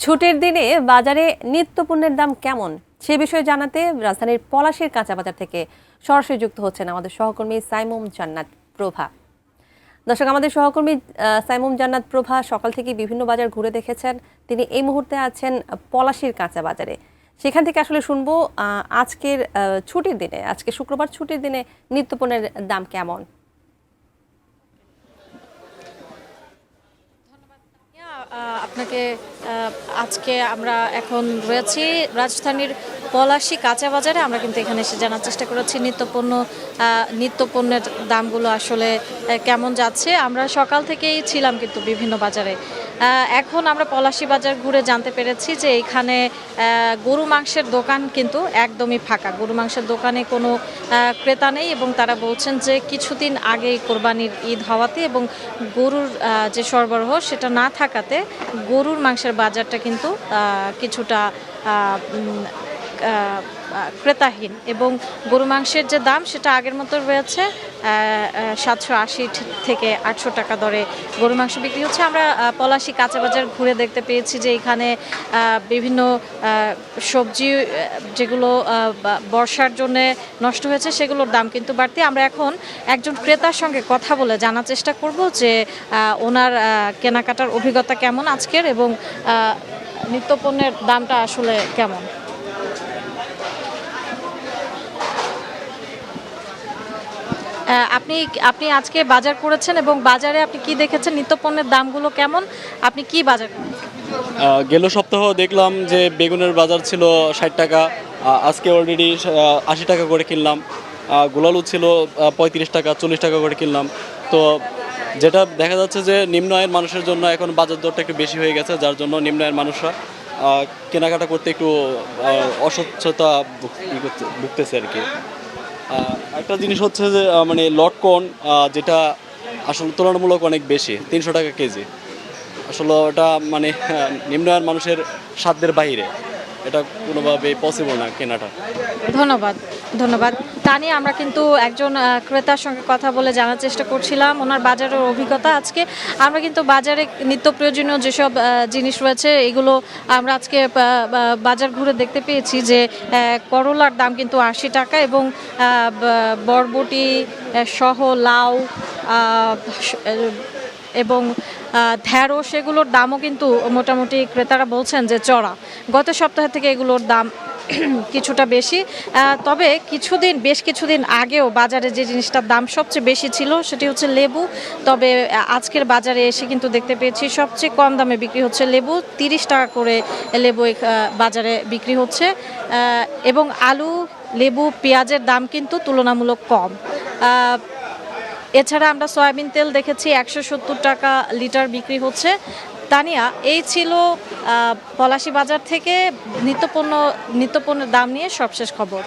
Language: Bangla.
ছুটির দিনে বাজারে নিত্যপণ্যের দাম কেমন সে বিষয়ে জানাতে রাজধানীর পলাশীর কাঁচা বাজার থেকে সরাসরি যুক্ত হচ্ছেন আমাদের সহকর্মী সাইমুম জান্নাত প্রভা। দর্শক, আমাদের সহকর্মী সাইমুম জান্নাত প্রভা সকাল থেকে বিভিন্ন বাজার ঘুরে দেখেছেন। তিনি এই মুহূর্তে আছেন পলাশীর কাঁচা বাজারে। সেখান থেকে আসলে শুনবো আজকের ছুটির দিনে, আজকে শুক্রবার ছুটির দিনে নিত্যপণ্যের দাম কেমন। আপনাকে আজকে আমরা এখন রয়েছি রাজধানীর পলাশী কাঁচা বাজারে। আমরা কিন্তু এখানে এসে জানার চেষ্টা করেছি নিত্যপণ্যের দামগুলো আসলে কেমন যাচ্ছে। আমরা সকাল থেকেই ছিলাম কিন্তু বিভিন্ন বাজারে। এখন আমরা পলাশী বাজার ঘুরে জানতে পেরেছি যে এখানে গরু মাংসের দোকান কিন্তু একদমই ফাঁকা। গরু মাংসের দোকানে কোনো ক্রেতা নেই এবং তারা বলছেন যে কিছুদিন আগেই কোরবানির ঈদ হওয়াতে এবং গরুর যে সরবরাহ সেটা না থাকাতে গরুর মাংসের বাজারটা কিন্তু কিছুটা ক্রেতাহীন এবং গরু মাংসের যে দাম সেটা আগের মতো রয়েছে। 780 থেকে 800 টাকা দরে গরু মাংস বিক্রি হচ্ছে। আমরা পলাশী কাঁচা বাজার ঘুরে দেখতে পেয়েছি যে এখানে বিভিন্ন সবজি যেগুলো বর্ষার জন্য নষ্ট হয়েছে সেগুলোর দাম কিন্তু বাড়তি। আমরা এখন একজন ক্রেতার সঙ্গে কথা বলে জানার চেষ্টা করব যে ওনার কেনাকাটার অভিজ্ঞতা কেমন আজকের এবং নিত্যপণ্যের দামটা আসলে কেমন। আপনি আজকে বাজার করেছেন এবং বাজারে আপনি কি দেখেছেন, নিত্যপণ্যের দামগুলো কেমন, আপনি কি বাজার করেছেন? গেল সপ্তাহ দেখলাম যে বেগুনের বাজার ছিল 60 টাকা, আজকে অলরেডি 80 টাকা করে কিনলাম। গোলালু ছিল 35 টাকা 40 টাকা করে কিনলাম। তো যেটা দেখা যাচ্ছে যে নিম্ন আয়ের মানুষের জন্য এখন বাজার দরটা একটু বেশি হয়ে গেছে, যার জন্য নিম্ন আয়ের মানুষরা কেনাকাটা করতে একটু অস্বচ্ছতা ভুগতেছে আর কি। একটা জিনিস হচ্ছে যে মানে লটকন, যেটা আসলে তুলনামূলক অনেক বেশি, 300 টাকা কেজি। আসলে ওটা মানে নিম্ন আয়ের মানুষের সাধ্যের বাইরে, এটা কোনোভাবে পসিবল না কেনাটা। ধন্যবাদ। তা নিয়ে আমরা কিন্তু একজন ক্রেতার সঙ্গে কথা বলে জানার চেষ্টা করছিলাম ওনার বাজারের অভিজ্ঞতা। আজকে আমরা কিন্তু বাজারে নিত্য প্রয়োজনীয় যেসব জিনিস রয়েছে এগুলো আমরা আজকে বাজার ঘুরে দেখতে পেয়েছি যে করলার দাম কিন্তু 80 টাকা এবং বরবটি সহ লাউ এবং ঢেঁড়স সেগুলোর দামও কিন্তু মোটামুটি ক্রেতারা বলছেন যে চড়া। গত সপ্তাহ থেকে এগুলোর দাম কিছুটা বেশি। তবে বেশ কিছুদিন আগেও বাজারে যে জিনিসটার দাম সবচেয়ে বেশি ছিল সেটি হচ্ছে লেবু। তবে আজকের বাজারে এসে কিন্তু দেখতে পেয়েছি সবচেয়ে কম দামে বিক্রি হচ্ছে লেবু। 30 টাকা করে লেবু বাজারে বিক্রি হচ্ছে এবং আলু, লেবু, পেঁয়াজের দাম কিন্তু তুলনামূলক কম। এছাড়া আমরা সয়াবিন তেল দেখেছি 170 টাকা লিটার বিক্রি হচ্ছে। তানিয়া, এই ছিল পলাশী বাজার থেকে নিত্যপণ্যের দাম নিয়ে সবশেষ খবর।